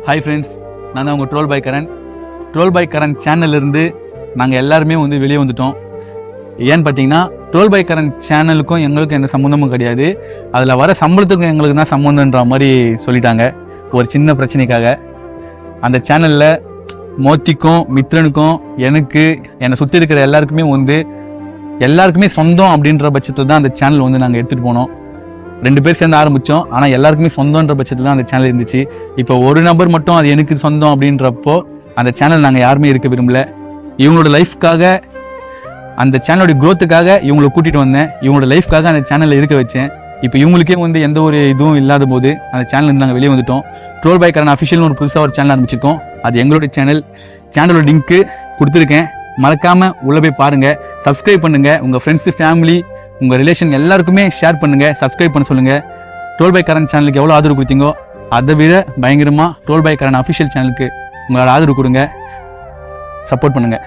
Hi friends, நான் தான் உங்கள் ட்ரோல் பை கரண் சேனல்லேருந்து நாங்கள் எல்லாருமே வெளியே வந்துட்டோம். ஏன்னு பார்த்தீங்கன்னா ட்ரோல் பை கரண் சேனலுக்கும் எங்களுக்கும் எந்த சம்மந்தமும் கிடையாது. அதில் வர சம்பளத்துக்கும் எங்களுக்கு தான் சம்மந்தன்ற மாதிரி சொல்லிட்டாங்க ஒரு சின்ன பிரச்சனைக்காக. அந்த சேனலில் மோத்திக்கும் மித்ரனுக்கும் எனக்கு என்னை சுற்றி இருக்கிற எல்லாருக்குமே சொந்தம் அப்படின்ற பட்சத்தில் தான் அந்த சேனல் நாங்கள் எடுத்துகிட்டு போனோம். 2 பேர் சேர்ந்து ஆரம்பித்தோம். ஆனால் எல்லாருக்குமே சொந்தன்ற பட்சத்தில் தான் அந்த சேனல் இருந்துச்சு. இப்போ ஒரு நபர் மட்டும் அது எனக்கு சொந்தம் அப்படின்றப்போ அந்த சேனல் நாங்கள் யாருமே இருக்க விரும்பல. இவங்களோட லைஃப்காக, அந்த சேனலோட க்ரோத்துக்காக இவங்களை கூட்டிகிட்டு வந்தேன். இவங்களோட லைஃப்காக அந்த சேனலில் இருக்க வச்சேன். இப்போ இவங்களுக்கே எந்த ஒரு இதுவும் இல்லாத போது அந்த சேனல் நாங்கள் வெளியே வந்துட்டோம். ட்ரோல் பை கரண் அஃபிஷியல்னு ஒரு புதுசாக ஒரு சேனல் ஆரம்பிச்சிருக்கோம். அது எங்களுடைய சேனலோட லிங்க்கு கொடுத்துருக்கேன். மறக்காமல் உள்ளே போய் பாருங்கள், சப்ஸ்கிரைப் பண்ணுங்கள். உங்கள் ஃப்ரெண்ட்ஸு, ஃபேமிலி, உங்கள் ரிலேஷன் எல்லாருக்குமே ஷேர் பண்ணுங்கள், சப்ஸ்கிரைப் பண்ண சொல்லுங்கள். ட்ரோல் பை கரண் சேனலுக்கு எவ்வளோ ஆதரவு கொடுத்தீங்கோ அதை விட பயங்கரமாக ட்ரோல் பை கரண் அஃபிஷியல் சேனலுக்கு உங்களோட ஆதரவு கொடுங்க, சப்போர்ட் பண்ணுங்கள்.